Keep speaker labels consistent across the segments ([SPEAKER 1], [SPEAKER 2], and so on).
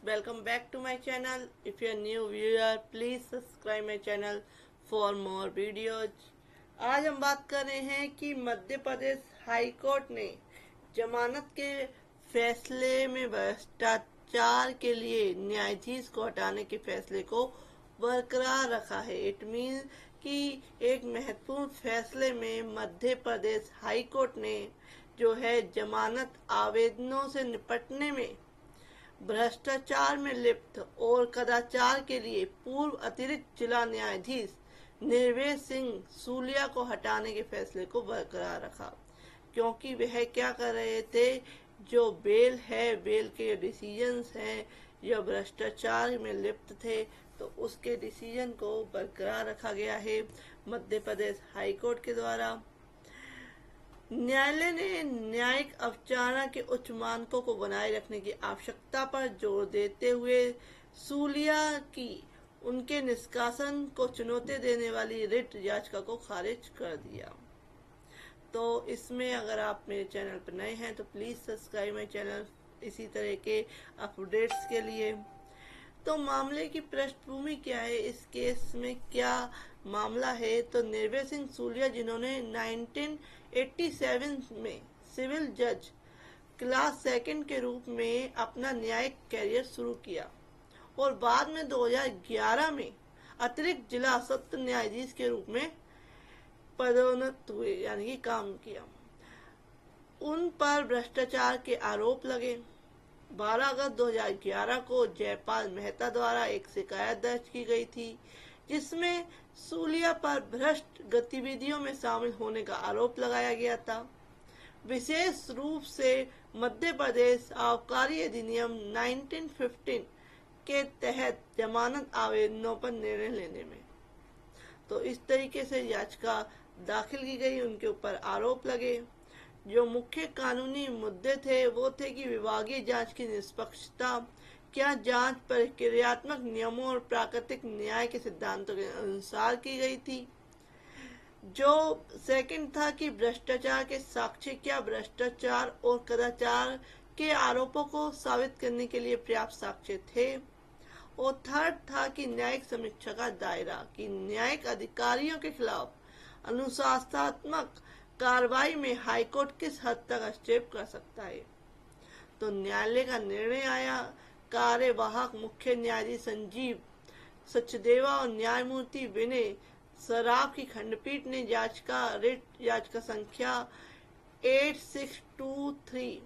[SPEAKER 1] welcome back to my channel. If you're new viewer, please subscribe my channel for more videos. आज हम बात कर रहे हैं कि मध्य प्रदेश हाई कोर्ट ने जमानत के फैसले में भ्रष्टाचार के लिए न्यायाधीश को हटाने के फैसले को बरकरार रखा है। इट मीन कि एक महत्वपूर्ण फैसले में मध्य प्रदेश हाई कोर्ट ने जो है जमानत आवेदनों से निपटने में भ्रष्टाचार में लिप्त और कदाचार के लिए पूर्व अतिरिक्त जिला न्यायाधीश निर्भय सिंह सूलिया को हटाने के फैसले को बरकरार रखा, क्योंकि वह क्या कर रहे थे, जो बेल है, बेल के डिसीजंस हैं, जो भ्रष्टाचार में लिप्त थे, तो उसके डिसीजन को बरकरार रखा गया है मध्य प्रदेश हाई कोर्ट के द्वारा। न्यायालय ने न्यायिक अवधारणा के उच्च मानकों को बनाए रखने की आवश्यकता पर जोर देते हुए सूलिया की उनके निष्कासन को चुनौती देने वाली रिट याचिका को खारिज कर दिया। तो इसमें अगर आप मेरे चैनल पर नए हैं तो प्लीज सब्सक्राइब माय चैनल इसी तरह के अपडेट्स के लिए। तो मामले की पृष्ठभूमि क्या है, इस केस में क्या मामला है, तो निर्भय सिंह सूलिया जिन्होंने 1987 में सिविल जज क्लास सेकंड के रूप में अपना न्यायिक कैरियर शुरू किया और बाद में 2011 में अतिरिक्त जिला सत्र न्यायाधीश के रूप में पदोन्नत हुए, यानी कि काम किया। उन पर भ्रष्टाचार के आरोप लगे। 12 अगस्त 2011 को जयपाल मेहता द्वारा एक शिकायत दर्ज की गई थी, जिसमें सूलिया पर भ्रष्ट गतिविधियों में शामिल होने का आरोप लगाया गया था। विशेष रूप से मध्य प्रदेश आबकारी अधिनियम 1915 के तहत जमानत आवेदनों पर निर्णय लेने में। तो इस तरीके से याचिका दाखिल की गई, उनके ऊपर आरोप लगे। जो मुख्य कानूनी मुद्दे थे वो थे कि विभागीय जांच की निष्पक्षता, क्या जांच प्रक्रियात्मक नियमों और प्राकृतिक न्याय के सिद्धांतों के अनुसार की गई थी। जो सेकंड था कि भ्रष्टाचार के साक्ष्य क्या भ्रष्टाचार और कदाचार के आरोपों को साबित करने के लिए पर्याप्त साक्ष्य थे। और थर्ड था कि न्यायिक समीक्षा का दायरा, कि न्यायिक अधिकारियों के खिलाफ अनुशासनात्मक कार्रवाई में हाईकोर्ट किस हद तक हस्तक्षेप कर सकता है। तो न्यायालय का निर्णय आया। कार्यवाहक मुख्य न्यायाधीश संजीव सचदेवा और न्यायमूर्ति विनय सराफ की खंडपीठ ने रिट याचिका संख्या 8623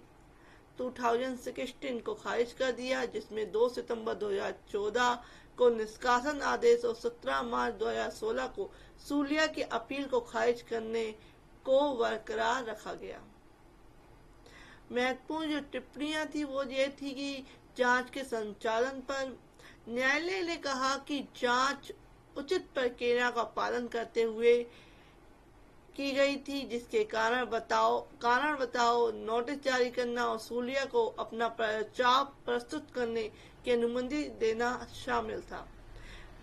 [SPEAKER 1] 2016 को खारिज कर दिया, जिसमें 2 सितंबर 2014 को निष्कासन आदेश और 17 मार्च 2016 को सूलिया की अपील को खारिज करने को बरकरार रखा गया। महत्वपूर्ण जो टिप्पणियां थी वो ये थी कि जांच के संचालन पर न्यायालय ने कहा कि जांच उचित प्रक्रिया का पालन करते हुए की गई थी, जिसके कारण बताओ नोटिस जारी करना और सूलिया को अपना प्रस्ताव प्रस्तुत करने की अनुमति देना शामिल था।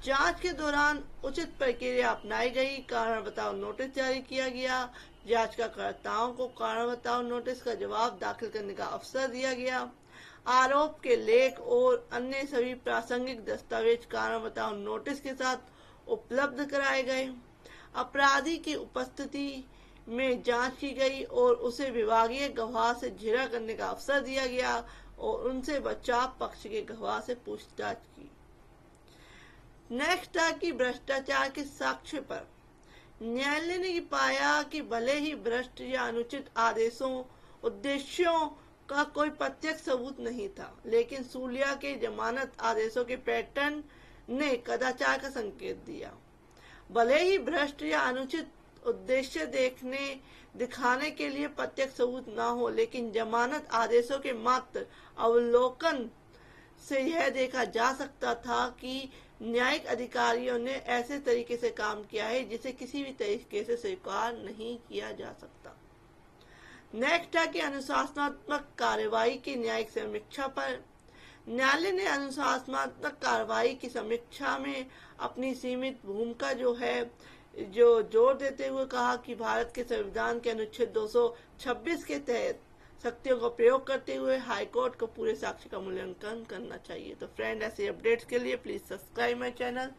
[SPEAKER 1] जांच के दौरान उचित प्रक्रिया अपनाई गई, कारण बताओ नोटिस जारी किया गया, याचिकाकर्ताओं को कारण बताओ नोटिस का जवाब दाखिल करने का अवसर दिया गया, आरोप के लेख और अन्य सभी प्रासंगिक दस्तावेज कारण बताओ नोटिस के साथ उपलब्ध कराए गए, अपराधी की उपस्थिति में जांच की गई और उसे विभागीय गवाह से झिरा करने का अवसर दिया गया और उनसे बचाव पक्ष के गवाह से पूछताछ की। नेक्स्ट था कि भ्रष्टाचार के साक्ष्य पर न्यायालय ने पाया कि भले ही भ्रष्ट या अनुचित आदेशों उद्देश्यों का कोई प्रत्यक्ष सबूत नहीं था, लेकिन सूलिया के जमानत आदेशों के पैटर्न ने कदाचार का संकेत दिया। भले ही भ्रष्ट या अनुचित उद्देश्य दिखाने के लिए प्रत्यक्ष सबूत न हो, लेकिन जमानत आदेशों के मात्र अवलोकन से यह देखा जा सकता था कि न्यायिक अधिकारियों ने ऐसे तरीके से काम किया है जिसे किसी भी तरीके से स्वीकार नहीं किया जा सकता। नेक्स्ट है कि अनुशासनात्मक कार्रवाई की न्यायिक समीक्षा पर न्यायालय ने अनुशासनात्मक कार्रवाई की समीक्षा में अपनी सीमित भूमिका जो जोर देते हुए कहा कि भारत के संविधान के अनुच्छेद 226 के तहत शक्तियों का प्रयोग करते हुए हाईकोर्ट को पूरे साक्ष्य का मूल्यांकन करना चाहिए। तो फ्रेंड, ऐसे अपडेट्स के लिए प्लीज सब्सक्राइब माई चैनल।